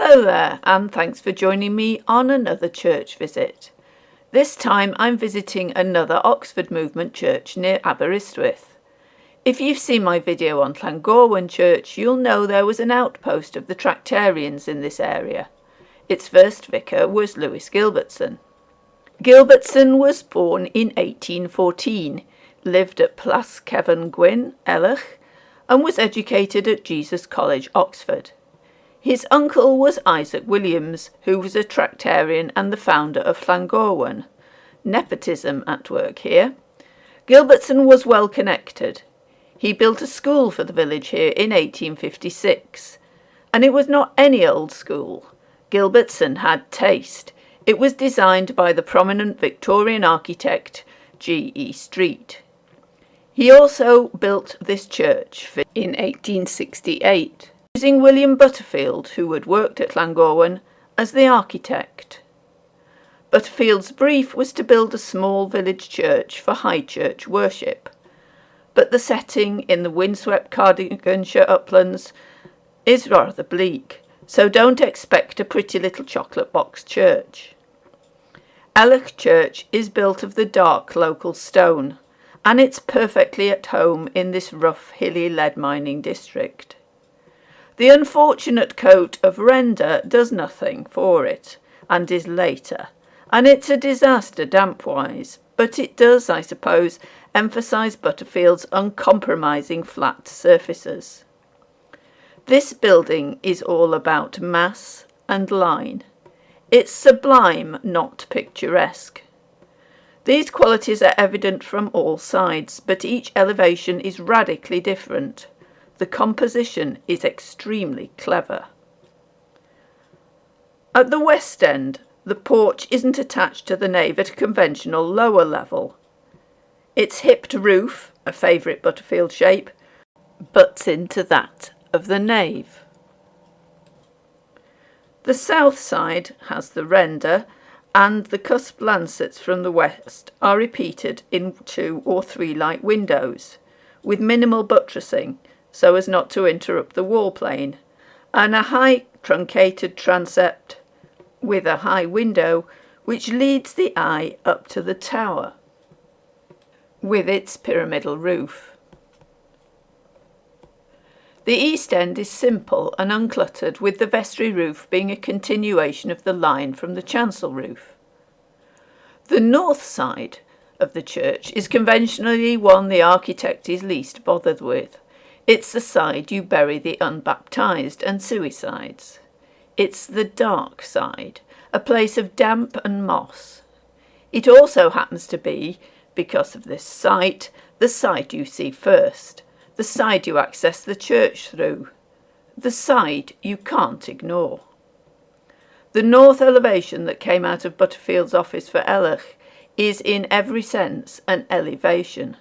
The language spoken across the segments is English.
Hello there, and thanks for joining me on another church visit. This time I'm visiting another Oxford Movement church near Aberystwyth. If you've seen my video on Llangorwen Church, you'll know there was an outpost of the Tractarians in this area. Its first vicar was Lewis Gilbertson. Gilbertson was born in 1814, lived at Plas Cefn Gwyn, Elerch, and was educated at Jesus College, Oxford. His uncle was Isaac Williams, who was a Tractarian and the founder of Llangorwen. Nepotism at work here. Gilbertson was well connected. He built a school for the village here in 1856, and it was not any old school. Gilbertson had taste. It was designed by the prominent Victorian architect G.E. Street. He also built this church in 1868. Using William Butterfield, who had worked at Llangorwen, as the architect. Butterfield's brief was to build a small village church for high church worship, but the setting in the windswept Cardiganshire uplands is rather bleak, so don't expect a pretty little chocolate box church. Elerch Church is built of the dark local stone, and it's perfectly at home in this rough, hilly lead mining district. The unfortunate coat of render does nothing for it, and is later, and it's a disaster damp-wise, but it does, I suppose, emphasise Butterfield's uncompromising flat surfaces. This building is all about mass and line. It's sublime, not picturesque. These qualities are evident from all sides, but each elevation is radically different. The composition is extremely clever. At the west end, the porch isn't attached to the nave at a conventional lower level. Its hipped roof, a favourite Butterfield shape, butts into that of the nave. The south side has the render, and the cusp lancets from the west are repeated in 2 or 3 light windows, with minimal buttressing, so as not to interrupt the wall plane, and a high truncated transept with a high window which leads the eye up to the tower, with its pyramidal roof. The east end is simple and uncluttered, with the vestry roof being a continuation of the line from the chancel roof. The north side of the church is conventionally one the architect is least bothered with. It's the side you bury the unbaptized and suicides. It's the dark side, a place of damp and moss. It also happens to be, because of this site, the side you see first, the side you access the church through, the side you can't ignore. The north elevation that came out of Butterfield's office for Elerch is in every sense an elevation.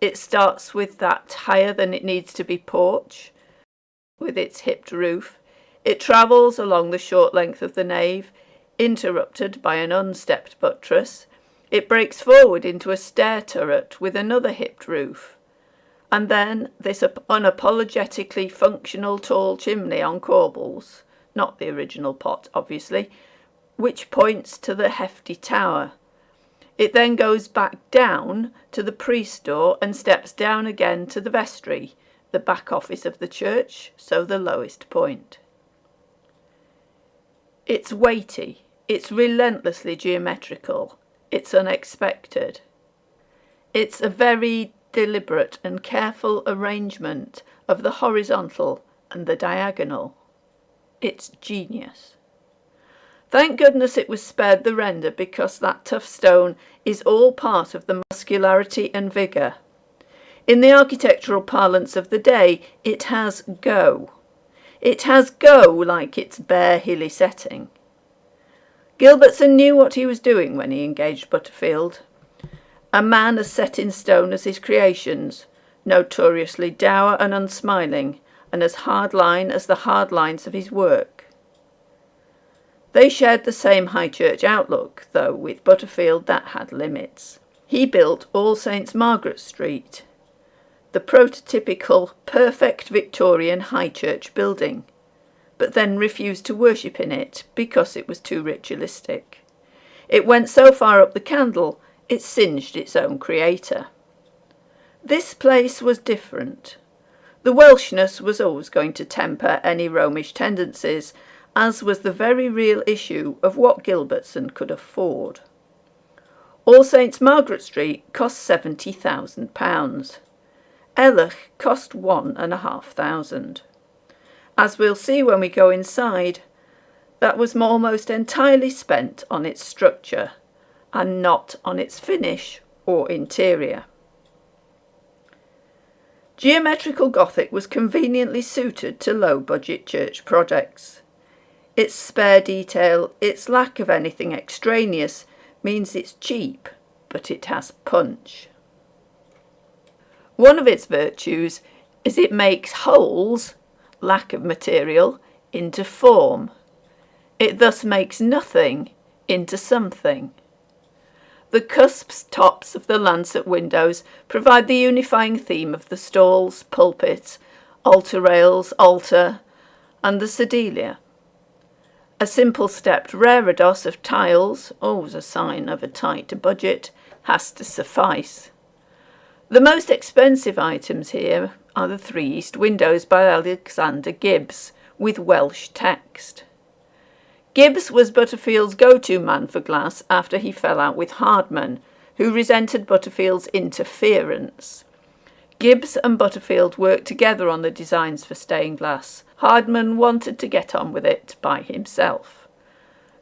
It starts with that higher than it needs to be porch, with its hipped roof. It travels along the short length of the nave, interrupted by an unstepped buttress. It breaks forward into a stair turret with another hipped roof, and then this unapologetically functional tall chimney on corbels, not the original pot obviously, which points to the hefty tower. It then goes back down to the priest door and steps down again to the vestry, the back office of the church, so the lowest point. It's weighty, it's relentlessly geometrical, it's unexpected. It's a very deliberate and careful arrangement of the horizontal and the diagonal. It's genius. Thank goodness it was spared the render, because that tough stone is all part of the muscularity and vigour. In the architectural parlance of the day, it has go. It has go like its bare hilly setting. Gilbertson knew what he was doing when he engaged Butterfield. A man as set in stone as his creations, notoriously dour and unsmiling, and as hard-line as the hard lines of his work. They shared the same high church outlook, though with Butterfield that had limits. He built All Saints Margaret Street, the prototypical perfect Victorian high church building, but then refused to worship in it because it was too ritualistic. It went so far up the candle, it singed its own creator. This place was different. The Welshness was always going to temper any Romish tendencies, as was the very real issue of what Gilbertson could afford. All Saints Margaret Street cost £70,000. Elerch cost £1,500. As we'll see when we go inside, that was almost entirely spent on its structure and not on its finish or interior. Geometrical Gothic was conveniently suited to low-budget church projects. Its spare detail, its lack of anything extraneous, means it's cheap, but it has punch. One of its virtues is it makes holes, lack of material, into form. It thus makes nothing into something. The cusps tops of the lancet windows provide the unifying theme of the stalls, pulpit, altar rails, altar, and the sedilia. A simple stepped reredos of tiles, always a sign of a tight budget, has to suffice. The most expensive items here are the three east windows by Alexander Gibbs, with Welsh text. Gibbs was Butterfield's go-to man for glass after he fell out with Hardman, who resented Butterfield's interference. Gibbs and Butterfield worked together on the designs for stained glass. Hardman wanted to get on with it by himself.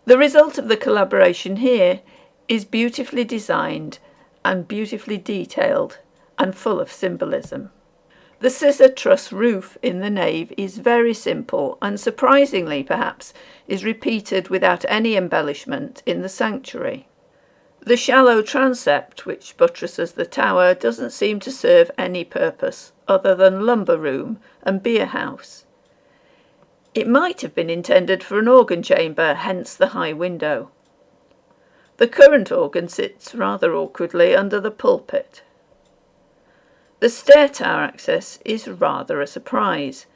The result of the collaboration here is beautifully designed and beautifully detailed and full of symbolism. The scissor truss roof in the nave is very simple and, surprisingly perhaps, is repeated without any embellishment in the sanctuary. The shallow transept which buttresses the tower doesn't seem to serve any purpose other than lumber room and beer house. It might have been intended for an organ chamber, hence the high window. The current organ sits rather awkwardly under the pulpit. The stair tower access is rather a surprise.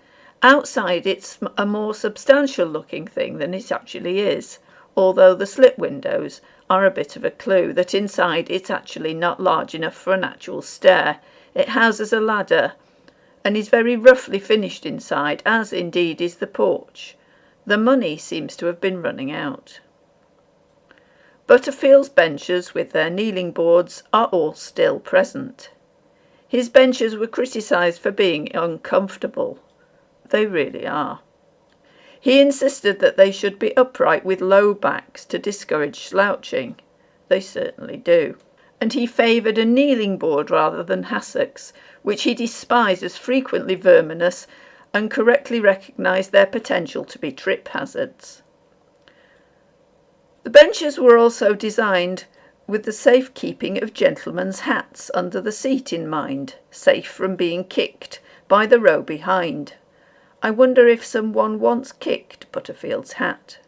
Outside it's a more substantial looking thing than it actually is, although the slit windows are a bit of a clue that inside it's actually not large enough for an actual stair. It houses a ladder and is very roughly finished inside, as indeed is the porch. The money seems to have been running out. Butterfield's benches with their kneeling boards are all still present. His benches were criticised for being uncomfortable. They really are. He insisted that they should be upright with low backs to discourage slouching. They certainly do. And he favoured a kneeling board rather than hassocks, which he despised as frequently verminous and correctly recognised their potential to be trip hazards. The benches were also designed with the safekeeping of gentlemen's hats under the seat in mind, safe from being kicked by the row behind. I wonder if someone once kicked Butterfield's hat.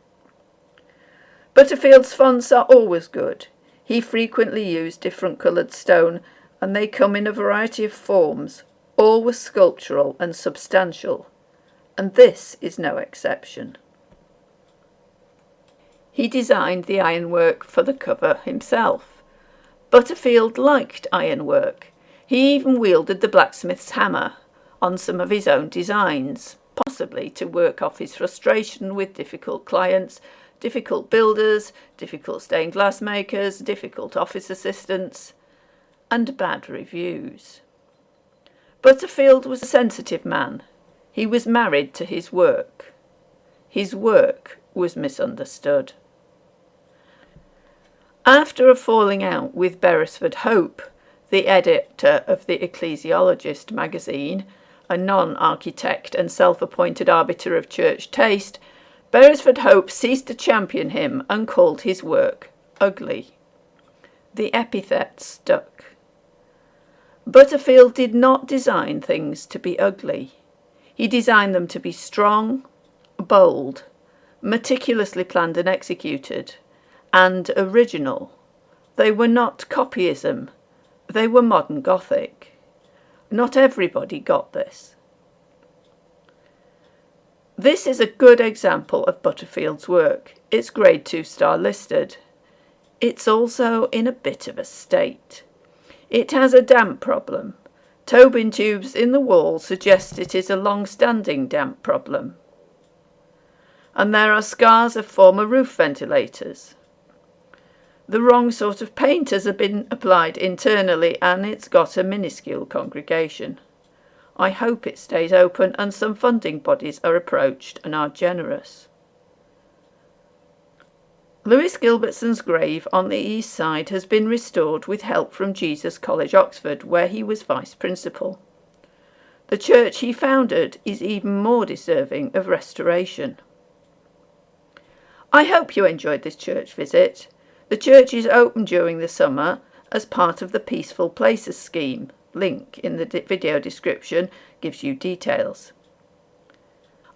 Butterfield's fonts are always good. He frequently used different coloured stone, and they come in a variety of forms, all were sculptural and substantial, and this is no exception. He designed the ironwork for the cover himself. Butterfield liked ironwork. He even wielded the blacksmith's hammer on some of his own designs, possibly to work off his frustration with difficult clients, difficult builders, difficult stained glass makers, difficult office assistants, and bad reviews. Butterfield was a sensitive man. He was married to his work. His work was misunderstood. After a falling out with Beresford Hope, the editor of the Ecclesiologist magazine, a non-architect and self-appointed arbiter of church taste, Beresford Hope ceased to champion him and called his work ugly. The epithet stuck. Butterfield did not design things to be ugly. He designed them to be strong, bold, meticulously planned and executed, and original. They were not copyism, they were modern Gothic. Not everybody got this. This is a good example of Butterfield's work. It's grade 2 star listed. It's also in a bit of a state. It has a damp problem. Tobin tubes in the wall suggest it is a long-standing damp problem. And there are scars of former roof ventilators. The wrong sort of paint has been applied internally and it's got a minuscule congregation. I hope it stays open and some funding bodies are approached and are generous. Lewis Gilbertson's grave on the east side has been restored with help from Jesus College, Oxford, where he was vice principal. The church he founded is even more deserving of restoration. I hope you enjoyed this church visit. The church is open during the summer as part of the Peaceful Places scheme. Link in the video description gives you details.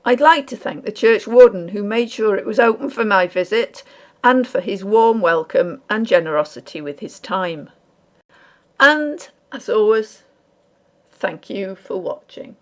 I'd like to thank the church warden who made sure it was open for my visit and for his warm welcome and generosity with his time. And, as always, thank you for watching.